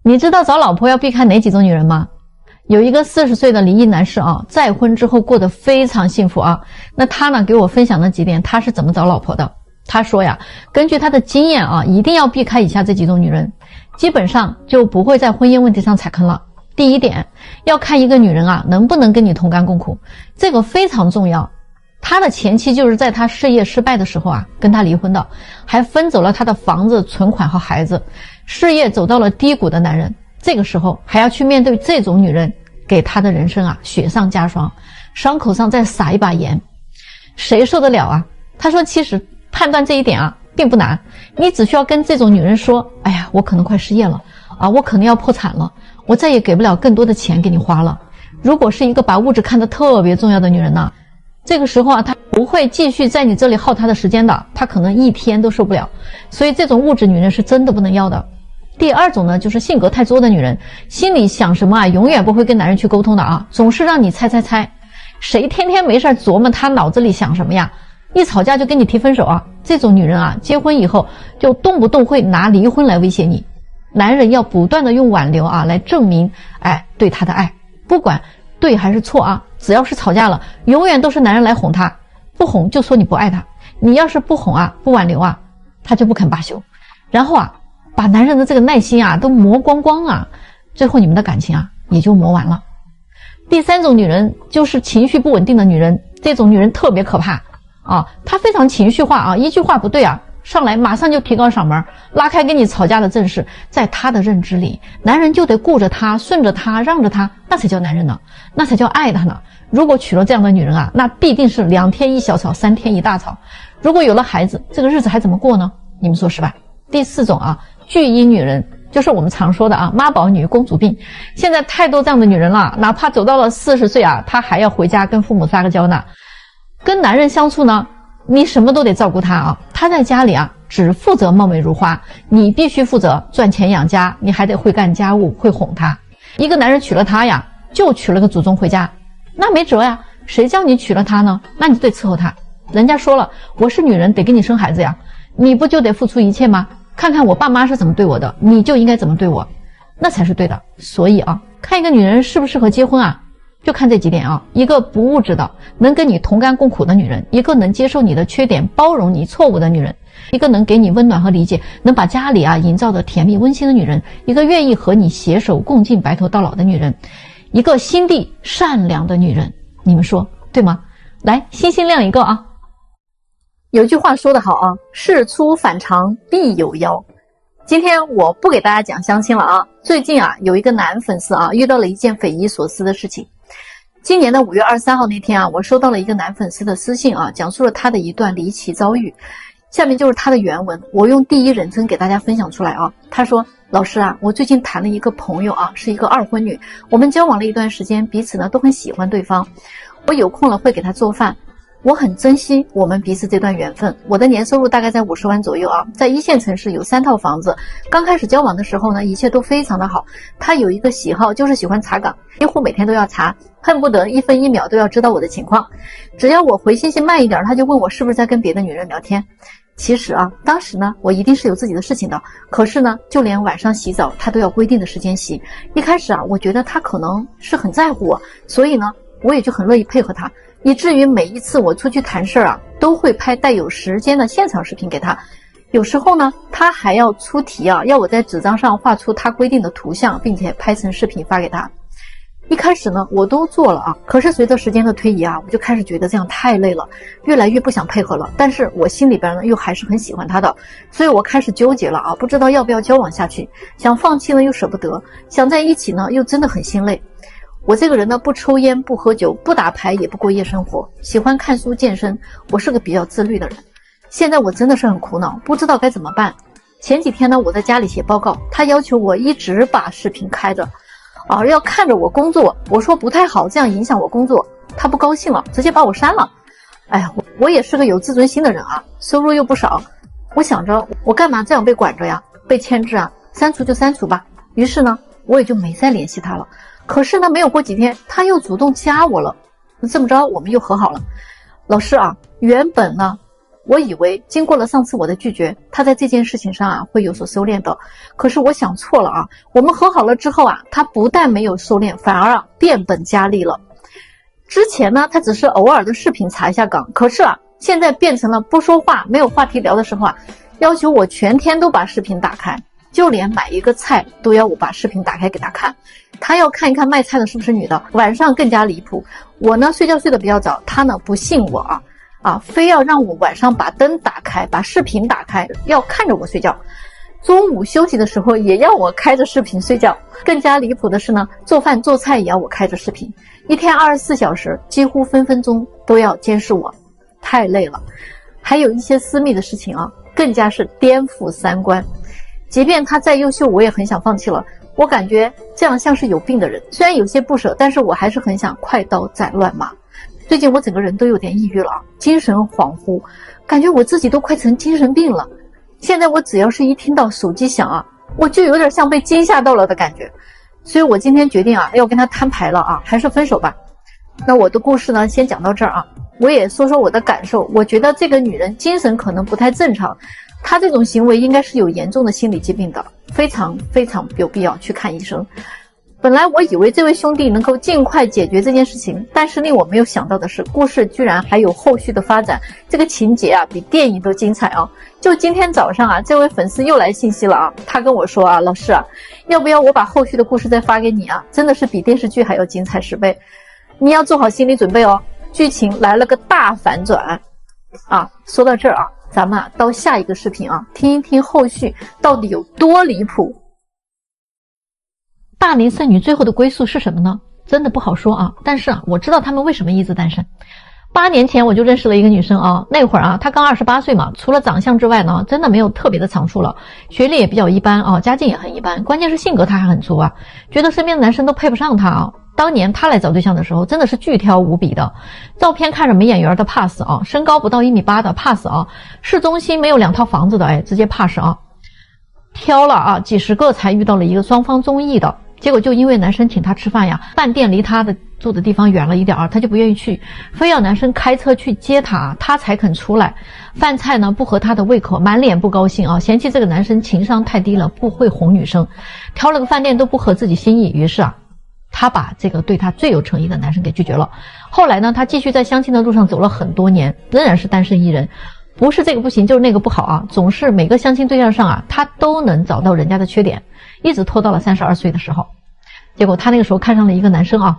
你知道找老婆要避开哪几种女人吗？有一个40岁的离异男士啊，再婚之后过得非常幸福啊。那他呢给我分享了几点他是怎么找老婆的。他说呀，根据他的经验啊，一定要避开以下这几种女人，基本上就不会在婚姻问题上踩坑了。第一点，要看一个女人啊能不能跟你同甘共苦，这个非常重要。他的前妻就是在他事业失败的时候啊跟他离婚的，还分走了他的房子、存款和孩子，事业走到了低谷的男人，这个时候还要去面对这种女人，给他的人生啊雪上加霜，伤口上再撒一把盐，谁受得了啊？他说其实判断这一点啊并不难，你只需要跟这种女人说，哎呀，我可能快失业了啊，我可能要破产了，我再也给不了更多的钱给你花了。如果是一个把物质看得特别重要的女人呢，这个时候啊她不会继续在你这里耗她的时间的，她可能一天都受不了。所以这种物质女人是真的不能要的。第二种呢，就是性格太作的女人，心里想什么啊永远不会跟男人去沟通的啊，总是让你猜。谁天天没事琢磨她脑子里想什么呀，一吵架就跟你提分手啊，这种女人啊结婚以后就动不动会拿离婚来威胁你。男人要不断的用挽留啊来证明对她的爱，不管对还是错啊，只要是吵架了，永远都是男人来哄她，不哄就说你不爱她，你要是不哄啊不挽留啊，她就不肯罢休，然后啊把男人的这个耐心啊都磨光光啊，最后你们的感情啊也就磨完了。第三种女人就是情绪不稳定的女人，这种女人特别可怕啊，她非常情绪化啊，一句话不对啊上来马上就提高嗓门，拉开跟你吵架的阵势。在她的认知里，男人就得顾着她，顺着她，让着她，那才叫男人呢，那才叫爱她呢。如果娶了这样的女人啊，那必定是2天一小吵，3天一大吵。如果有了孩子，这个日子还怎么过呢？你们说是吧？第4种啊，巨婴女人，就是我们常说的啊妈宝女、公主病。现在太多这样的女人了，哪怕走到了40岁啊，她还要回家跟父母撒个娇呢。跟男人相处呢，你什么都得照顾他啊，他在家里啊只负责貌美如花，你必须负责赚钱养家，你还得会干家务，会哄他。一个男人娶了她呀，就娶了个祖宗回家，那没辙呀，谁叫你娶了他呢？那你就得伺候他。人家说了，我是女人得给你生孩子呀，你不就得付出一切吗？看看我爸妈是怎么对我的，你就应该怎么对我，那才是对的。所以啊，看一个女人适不适合结婚啊，就看这几点啊，一个不物质的，能跟你同甘共苦的女人，一个能接受你的缺点，包容你错误的女人，一个能给你温暖和理解，能把家里啊营造的甜蜜温馨的女人，一个愿意和你携手共进白头到老的女人，一个心地善良的女人。你们说对吗？来，星星亮一个啊。有句话说得好啊，事出反常必有妖。今天我不给大家讲相亲了啊，最近啊有一个男粉丝啊遇到了一件匪夷所思的事情。今年的5月23号那天啊，我收到了一个男粉丝的私信啊，讲述了他的一段离奇遭遇。下面就是他的原文，我用第一人称给大家分享出来啊。他说，老师啊，我最近谈了一个朋友啊，是一个2婚女，我们交往了一段时间，彼此呢都很喜欢对方，我有空了会给他做饭，我很珍惜我们彼此这段缘分。我的年收入大概在50万左右啊，在1线城市有3套房子。刚开始交往的时候呢，一切都非常的好。他有一个喜好，就是喜欢查岗，几乎每天都要查，恨不得1分1秒都要知道我的情况。只要我回信息慢一点，他就问我是不是在跟别的女人聊天。其实啊，当时呢，我一定是有自己的事情的。可是呢，就连晚上洗澡，他都要规定的时间洗。一开始啊，我觉得他可能是很在乎我，所以呢，我也就很乐意配合他。以至于每一次我出去谈事儿啊，都会拍带有时间的现场视频给他。有时候呢，他还要出题啊，要我在纸张上画出他规定的图像，并且拍成视频发给他。一开始呢，我都做了啊，可是随着时间的推移啊，我就开始觉得这样太累了，越来越不想配合了。但是我心里边呢，又还是很喜欢他的，所以我开始纠结了啊，不知道要不要交往下去。想放弃呢，又舍不得；想在一起呢，又真的很心累。我这个人呢，不抽烟，不喝酒，不打牌，也不过夜生活，喜欢看书健身，我是个比较自律的人。现在我真的是很苦恼，不知道该怎么办。前几天呢，我在家里写报告，他要求我一直把视频开着啊，要看着我工作。我说不太好，这样影响我工作。他不高兴了，直接把我删了。哎呀，我也是个有自尊心的人啊，收入又不少，我想着我干嘛这样被管着呀，被牵制啊，删除就删除吧。于是呢，我也就没再联系他了。可是呢，没有过几天，他又主动加我了，这么着我们又和好了。老师啊，原本呢，我以为经过了上次我的拒绝，他在这件事情上啊会有所收敛的。可是我想错了啊，我们和好了之后啊，他不但没有收敛，反而啊变本加厉了。之前呢，他只是偶尔的视频查一下岗，可是啊，现在变成了不说话，没有话题聊的时候啊，要求我全天都把视频打开，就连买一个菜都要我把视频打开给他看。他要看一看卖菜的是不是女的。晚上更加离谱，我呢睡觉睡得比较早，他呢不信我非要让我晚上把灯打开，把视频打开，要看着我睡觉。中午休息的时候也要我开着视频睡觉。更加离谱的是呢，做饭做菜也要我开着视频，一天24小时，几乎分分钟都要监视我，太累了。还有一些私密的事情啊，更加是颠覆三观。即便他再优秀，我也很想放弃了。我感觉这样像是有病的人，虽然有些不舍，但是我还是很想快刀斩乱麻。最近我整个人都有点抑郁了，精神恍惚，感觉我自己都快成精神病了。现在我只要是一听到手机响啊，我就有点像被惊吓到了的感觉。所以我今天决定啊，要跟他摊牌了啊，还是分手吧。那我的故事呢，先讲到这儿啊。我也说说我的感受，我觉得这个女人精神可能不太正常，她这种行为应该是有严重的心理疾病的，非常非常有必要去看医生。本来我以为这位兄弟能够尽快解决这件事情，但是令我没有想到的是，故事居然还有后续的发展，这个情节啊比电影都精彩啊！就今天早上啊，这位粉丝又来信息了啊，他跟我说啊，老师啊，要不要我把后续的故事再发给你啊？真的是比电视剧还要精彩10倍，你要做好心理准备哦，剧情来了个大反转啊！说到这儿啊，咱们啊到下一个视频啊，听一听后续到底有多离谱。大龄剩女最后的归宿是什么呢？真的不好说啊，但是啊，我知道她们为什么一直单身。8年前我就认识了一个女生啊，那会儿啊，她刚28岁嘛，除了长相之外呢，真的没有特别的长处了，学历也比较一般啊，家境也很一般，关键是性格她还很粗啊，觉得身边的男生都配不上她啊。当年她来找对象的时候，真的是巨挑无比的，照片看着没眼缘的 pass 啊，身高不到1.8米的 pass 啊，市中心没有2套房子的直接 pass 啊，挑了啊几十个才遇到了一个双方中意的。结果就因为男生请她吃饭呀，饭店离她的住的地方远了一点，她就不愿意去，非要男生开车去接她，她才肯出来。饭菜呢不合她的胃口，满脸不高兴啊，嫌弃这个男生情商太低了，不会哄女生，挑了个饭店都不合自己心意。于是啊，她把这个对她最有诚意的男生给拒绝了。后来呢，她继续在相亲的路上走了很多年，仍然是单身一人。不是这个不行就是那个不好啊，总是每个相亲对象上啊，她都能找到人家的缺点，一直拖到了32岁的时候。结果她那个时候看上了一个男生啊，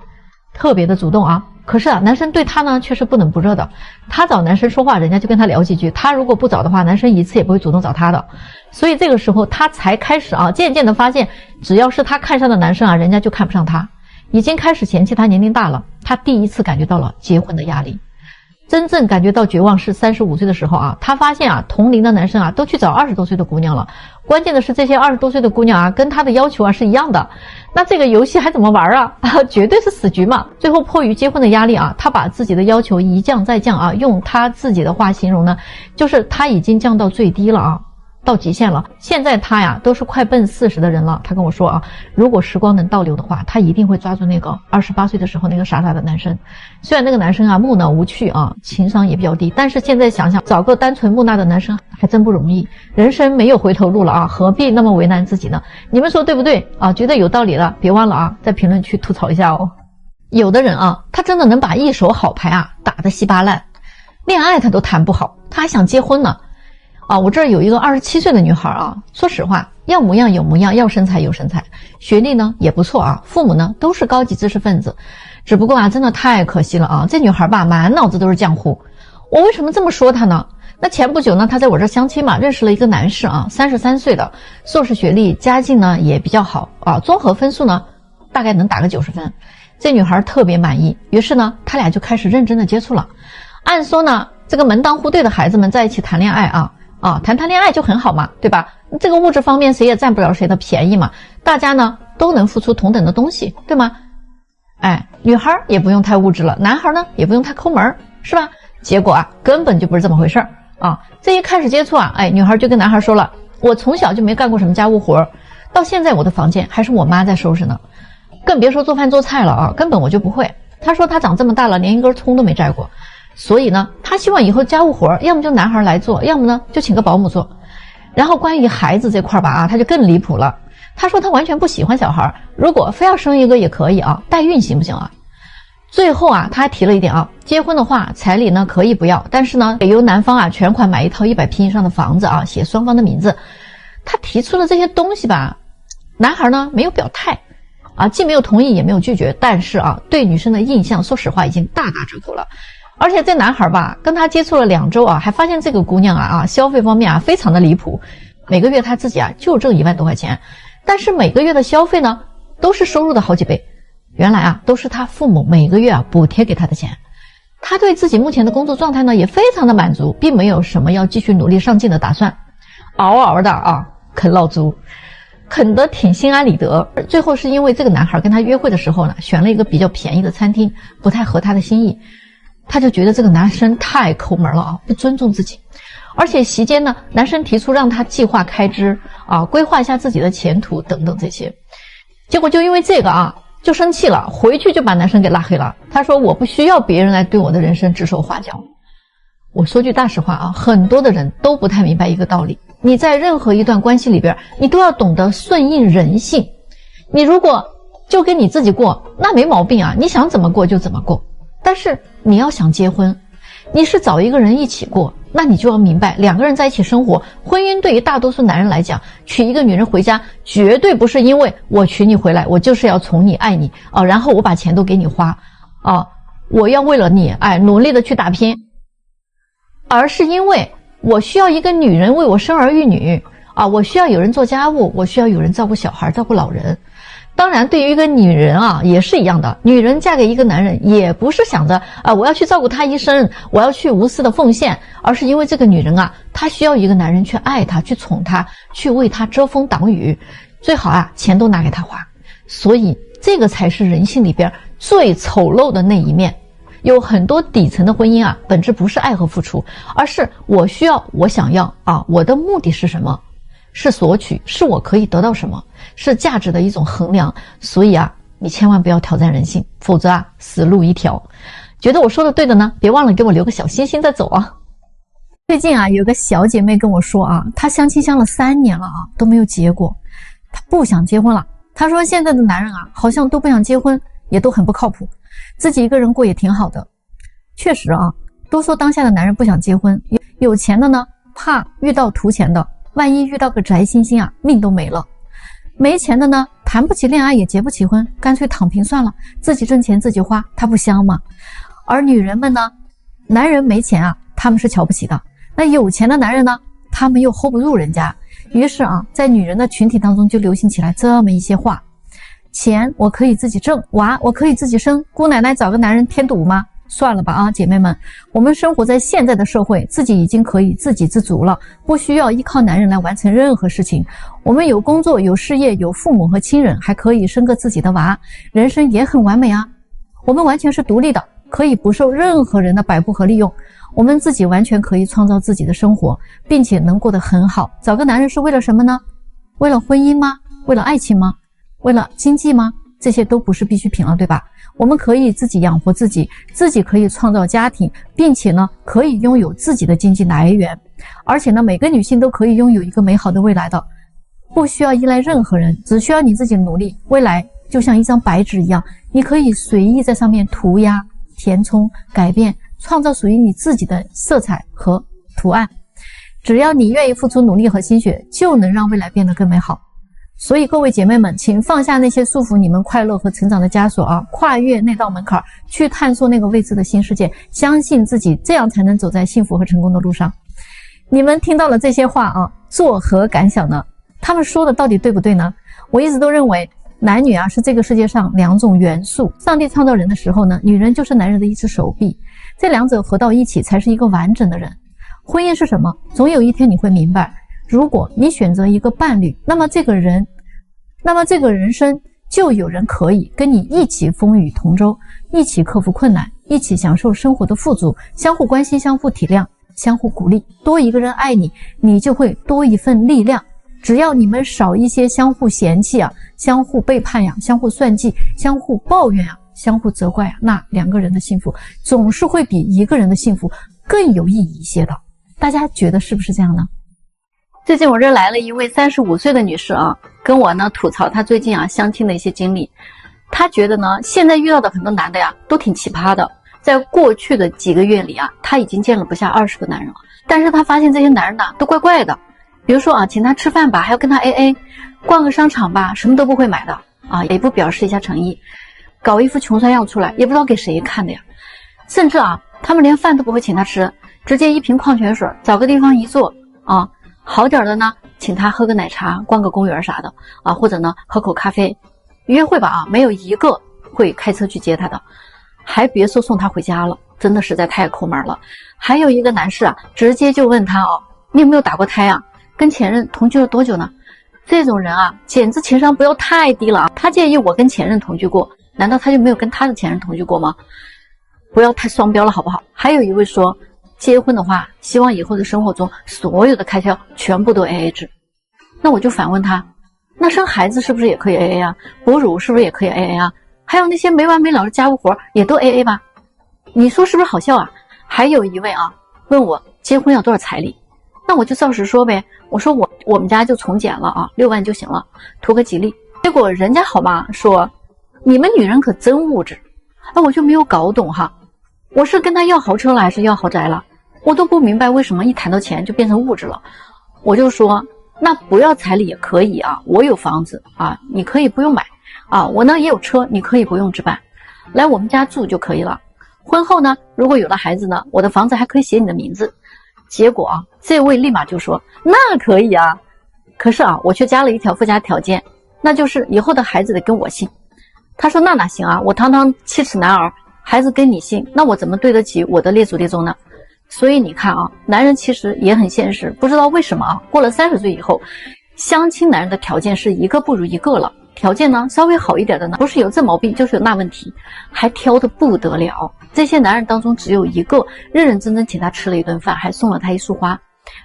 特别的主动啊，可是啊，男生对她呢却是不冷不热的。她找男生说话，人家就跟她聊几句，她如果不找的话，男生一次也不会主动找她的。所以这个时候她才开始啊，渐渐的发现，只要是她看上的男生啊，人家就看不上她，已经开始嫌弃她年龄大了。她第一次感觉到了结婚的压力。真正感觉到绝望是35岁的时候啊，他发现啊，同龄的男生啊都去找20多岁的姑娘了。关键的是这些20多岁的姑娘啊，跟他的要求啊是一样的。那这个游戏还怎么玩啊？绝对是死局嘛。最后迫于结婚的压力啊，他把自己的要求一降再降啊，用他自己的话形容呢，就是他已经降到最低了啊，到极限了。现在他呀都是快奔40的人了，他跟我说啊，如果时光能倒流的话，他一定会抓住那个28岁的时候那个傻傻的男生。虽然那个男生啊木讷无趣啊，情商也比较低，但是现在想想，找个单纯木讷的男生还真不容易。人生没有回头路了啊，何必那么为难自己呢？你们说对不对啊？觉得有道理了，别忘了啊，在评论区吐槽一下哦。有的人啊，他真的能把一手好牌啊打得稀巴烂，恋爱他都谈不好，他还想结婚呢。啊，我这儿有一个27岁的女孩啊，说实话，要模样有模样，要身材有身材，学历呢也不错啊，父母呢都是高级知识分子，只不过啊，真的太可惜了啊，这女孩吧，满脑子都是浆糊。我为什么这么说她呢？那前不久呢，她在我这儿相亲嘛，认识了一个男士啊，33岁的，硕士学历，家境呢也比较好啊，综合分数呢大概能打个90分。这女孩特别满意，于是呢，他俩就开始认真的接触了。按说呢，这个门当户对的孩子们在一起谈恋爱谈恋爱就很好嘛，对吧？这个物质方面谁也占不了谁的便宜嘛，大家呢都能付出同等的东西，对吗？哎，女孩也不用太物质了，男孩呢也不用太抠门，是吧？结果啊，根本就不是这么回事啊！这一开始接触啊，女孩就跟男孩说了，我从小就没干过什么家务活，到现在我的房间还是我妈在收拾呢，更别说做饭做菜了啊，根本我就不会。她说她长这么大了，连一根葱都没摘过。所以呢，他希望以后家务活要么就男孩来做，要么呢就请个保姆做。然后关于孩子这块吧他就更离谱了。他说他完全不喜欢小孩，如果非要生一个也可以啊，代孕行不行啊？最后啊，他还提了一点啊，结婚的话彩礼呢可以不要，但是呢得由男方啊全款买一套100平以上的房子啊，写双方的名字。他提出了这些东西吧，男孩呢没有表态啊，既没有同意也没有拒绝，但是啊对女生的印象说实话已经大打折扣了。而且这男孩吧跟他接触了2周啊，还发现这个姑娘啊消费方面啊非常的离谱，每个月他自己啊就挣1万多块钱，但是每个月的消费呢都是收入的好几倍。原来啊都是他父母每个月啊补贴给他的钱。他对自己目前的工作状态呢也非常的满足，并没有什么要继续努力上进的打算，嗷嗷的啊啃老族，啃得挺心安理得。最后是因为这个男孩跟他约会的时候呢选了一个比较便宜的餐厅，不太合他的心意，他就觉得这个男生太抠门了啊，不尊重自己。而且席间呢男生提出让他计划开支啊，规划一下自己的前途等等这些，结果就因为这个啊就生气了，回去就把男生给拉黑了。他说我不需要别人来对我的人生指手画脚。我说句大实话啊，很多的人都不太明白一个道理，你在任何一段关系里边你都要懂得顺应人性。你如果就跟你自己过那没毛病啊，你想怎么过就怎么过。但是你要想结婚，你是找一个人一起过，那你就要明白2个人在一起生活，婚姻对于大多数男人来讲，娶一个女人回家绝对不是因为我娶你回来我就是要宠你爱你啊，然后我把钱都给你花啊，我要为了你努力的去打拼，而是因为我需要一个女人为我生儿育女啊，我需要有人做家务，我需要有人照顾小孩照顾老人。当然对于一个女人啊也是一样的，女人嫁给一个男人也不是想着我要去照顾他一生，我要去无私的奉献，而是因为这个女人啊她需要一个男人去爱她，去宠她，去为她遮风挡雨，最好啊钱都拿给她花。所以这个才是人性里边最丑陋的那一面。有很多底层的婚姻啊本质不是爱和付出，而是我需要我想要啊，我的目的是什么，是索取，是我可以得到什么，是价值的一种衡量。所以啊你千万不要挑战人性，否则啊死路一条。觉得我说的对的呢，别忘了给我留个小心心再走啊。最近啊有个小姐妹跟我说啊，她相亲相了3年了啊都没有结果，她不想结婚了。她说现在的男人啊好像都不想结婚，也都很不靠谱，自己一个人过也挺好的。确实啊，都说当下的男人不想结婚，有钱的呢怕遇到图钱的，万一遇到个宅心心啊命都没了。没钱的呢谈不起恋爱也结不起婚，干脆躺平算了，自己挣钱自己花，他不香吗？而女人们呢，男人没钱啊他们是瞧不起的，那有钱的男人呢他们又 hold 不住人家。于是啊在女人的群体当中就流行起来这么一些话，钱我可以自己挣，娃我可以自己生，姑奶奶找个男人添堵吗？算了吧啊，姐妹们，我们生活在现在的社会，自己已经可以自给自足了，不需要依靠男人来完成任何事情。我们有工作有事业有父母和亲人，还可以生个自己的娃，人生也很完美啊。我们完全是独立的，可以不受任何人的摆布和利用，我们自己完全可以创造自己的生活，并且能过得很好。找个男人是为了什么呢？为了婚姻吗？为了爱情吗？为了经济吗？这些都不是必需品了，对吧？我们可以自己养活自己，自己可以创造家庭，并且呢可以拥有自己的经济来源。而且呢每个女性都可以拥有一个美好的未来的，不需要依赖任何人，只需要你自己努力。未来就像一张白纸一样，你可以随意在上面涂鸦填充改变，创造属于你自己的色彩和图案。只要你愿意付出努力和心血，就能让未来变得更美好。所以各位姐妹们，请放下那些束缚你们快乐和成长的枷锁啊，跨越那道门槛，去探索那个未知的新世界，相信自己，这样才能走在幸福和成功的路上。你们听到了这些话啊，作何感想呢？他们说的到底对不对呢？我一直都认为男女啊是这个世界上2种元素。上帝创造人的时候呢，女人就是男人的一只手臂，这2者合到一起才是一个完整的人。婚姻是什么？总有一天你会明白，如果你选择一个伴侣，那么这个人生就有人可以跟你一起风雨同舟，一起克服困难，一起享受生活的富足，相互关心，相互体谅，相互鼓励。多一个人爱你，你就会多一份力量。只要你们少一些相互嫌弃啊，相互背叛呀，相互算计，相互抱怨啊，相互责怪啊，那两个人的幸福总是会比一个人的幸福更有意义一些的。大家觉得是不是这样呢？最近我这来了一位35岁的女士啊，跟我呢吐槽她最近啊相亲的一些经历。她觉得呢，现在遇到的很多男的呀都挺奇葩的。在过去的几个月里啊，她已经见了不下20个男人了，但是她发现这些男人呢都怪怪的。比如说啊，请她吃饭吧，还要跟她 AA， 逛个商场吧，什么都不会买的啊，也不表示一下诚意，搞一副穷酸样出来，也不知道给谁看的呀。甚至啊，他们连饭都不会请她吃，直接一瓶矿泉水，找个地方一坐啊。好点的呢，请他喝个奶茶，逛个公园啥的啊，或者呢喝口咖啡，约会吧啊，没有一个会开车去接他的，还别说送他回家了，真的实在太抠门了。还有一个男士啊，直接就问他哦，你有没有打过胎啊？跟前任同居了多久呢？这种人啊，简直情商不要太低了啊！他介意我跟前任同居过，难道他就没有跟他的前任同居过吗？不要太双标了好不好？还有一位说，结婚的话，希望以后的生活中所有的开销全部都 AA 制。那我就反问他，那生孩子是不是也可以 AA 啊？哺乳是不是也可以 AA 啊？还有那些没完没了的家务活也都 AA 吧？你说是不是好笑啊？还有一位啊问我结婚要多少彩礼，那我就照实说呗，我说我们家就从简了啊，6万就行了，图个吉利。结果人家好嘛说，你们女人可真物质。那我就没有搞懂哈，我是跟他要豪车了还是要豪宅了？我都不明白为什么一谈到钱就变成物质了。我就说，那不要彩礼也可以啊，我有房子啊，你可以不用买啊，我呢也有车，你可以不用置办，来我们家住就可以了。婚后呢，如果有了孩子呢，我的房子还可以写你的名字。结果啊，这位立马就说那可以啊，可是啊，我却加了一条附加条件，那就是以后的孩子得跟我姓。他说那哪行啊，我堂堂7尺男儿，孩子跟你姓，那我怎么对得起我的列祖列宗呢？所以你看啊，男人其实也很现实，不知道为什么啊，过了30岁以后，相亲男人的条件是一个不如一个了。条件呢稍微好一点的呢，不是有这毛病就是有那问题，还挑得不得了。这些男人当中只有一个认认真真请他吃了一顿饭，还送了他一束花，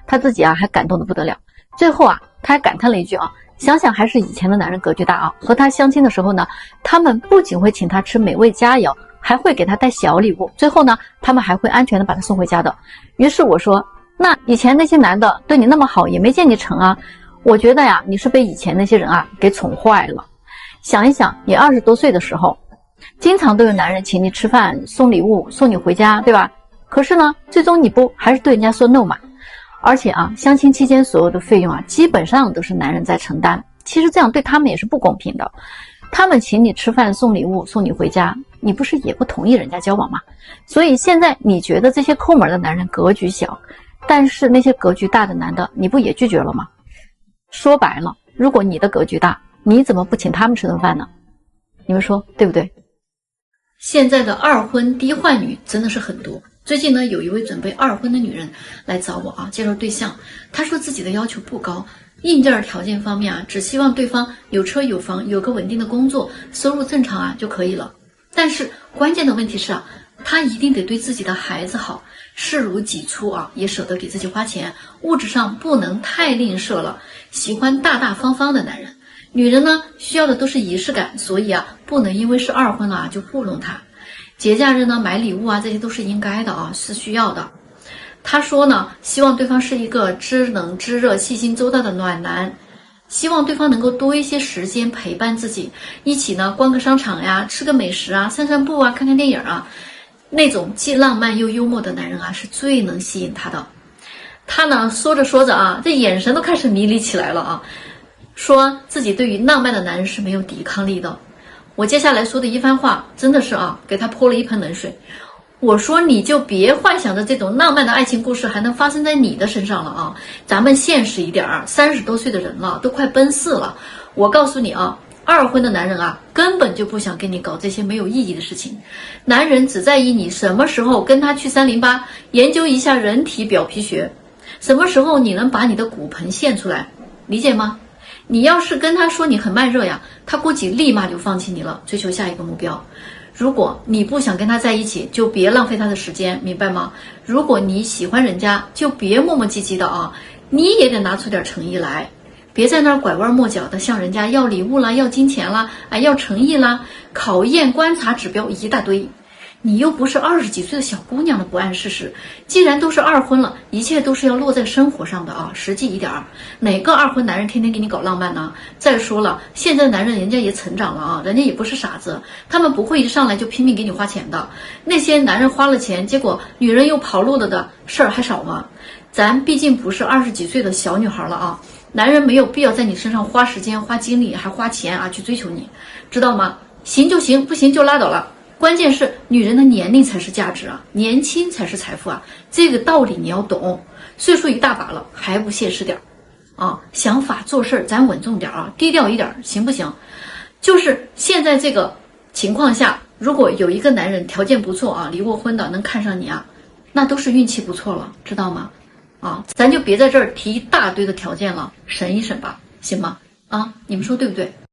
他自己啊还感动得不得了。最后啊，他还感叹了一句啊，想想还是以前的男人格局大啊。和他相亲的时候呢，他们不仅会请他吃美味佳肴，还会给他带小礼物，最后呢，他们还会安全的把他送回家的。于是我说，那以前那些男的对你那么好，也没见你成啊。我觉得呀，你是被以前那些人啊给宠坏了。想一想，你20多岁的时候，经常都有男人请你吃饭、送礼物、送你回家，对吧？可是呢，最终你不还是对人家说 no 嘛？而且啊，相亲期间所有的费用啊，基本上都是男人在承担。其实这样对他们也是不公平的。他们请你吃饭、送礼物、送你回家，你不是也不同意人家交往吗？所以现在你觉得这些抠门的男人格局小，但是那些格局大的男的，你不也拒绝了吗？说白了，如果你的格局大，你怎么不请他们吃顿饭呢？你们说对不对？现在的二婚低换女真的是很多。最近呢，有一位准备2婚的女人来找我啊，介绍对象。她说自己的要求不高，硬件条件方面啊，只希望对方有车有房，有个稳定的工作，收入正常啊就可以了。但是关键的问题是啊，她一定得对自己的孩子好，视如己出啊，也舍得给自己花钱，物质上不能太吝啬了，喜欢大大方方的男人。女人呢，需要的都是仪式感，所以啊，不能因为是2婚了啊就糊弄他。节假日呢，买礼物啊，这些都是应该的啊，是需要的。他说呢，希望对方是一个知冷知热、细心周到的暖男，希望对方能够多一些时间陪伴自己，一起呢逛个商场呀，吃个美食啊，散散步啊，看看电影啊。那种既浪漫又幽默的男人啊，是最能吸引他的。他呢说着说着啊，这眼神都开始迷离起来了啊，说自己对于浪漫的男人是没有抵抗力的。我接下来说的一番话真的是啊，给他泼了一盆冷水。我说你就别幻想着这种浪漫的爱情故事还能发生在你的身上了啊，咱们现实一点啊，30多岁的人了，都快奔4了。我告诉你啊，2婚的男人啊，根本就不想跟你搞这些没有意义的事情。男人只在意你什么时候跟他去308研究一下人体表皮学，什么时候你能把你的骨盆献出来，理解吗？你要是跟他说你很慢热呀，他估计立马就放弃你了，追求下一个目标。如果你不想跟他在一起，就别浪费他的时间，明白吗？如果你喜欢人家，就别磨磨唧唧的啊，你也得拿出点诚意来。别在那儿拐弯抹角的向人家要礼物啦，要金钱啦，要诚意啦，考验观察指标一大堆。你又不是20几岁的小姑娘了，不谙世事。既然都是二婚了，一切都是要落在生活上的啊，实际一点儿。哪个二婚男人天天给你搞浪漫呢？再说了，现在的男人人家也成长了啊，人家也不是傻子，他们不会一上来就拼命给你花钱的。那些男人花了钱，结果女人又跑路了的事儿还少吗？咱毕竟不是20几岁的小女孩了啊，男人没有必要在你身上花时间、花精力，还花钱啊去追求你，知道吗？行就行，不行就拉倒了。关键是女人的年龄才是价值啊，年轻才是财富啊，这个道理你要懂。岁数一大把了还不现实点啊，想法做事咱稳重点啊，低调一点行不行？就是现在这个情况下，如果有一个男人条件不错啊，离过婚的能看上你啊，那都是运气不错了，知道吗？啊，咱就别在这儿提一大堆的条件了，审一审吧，行吗？啊，你们说对不对？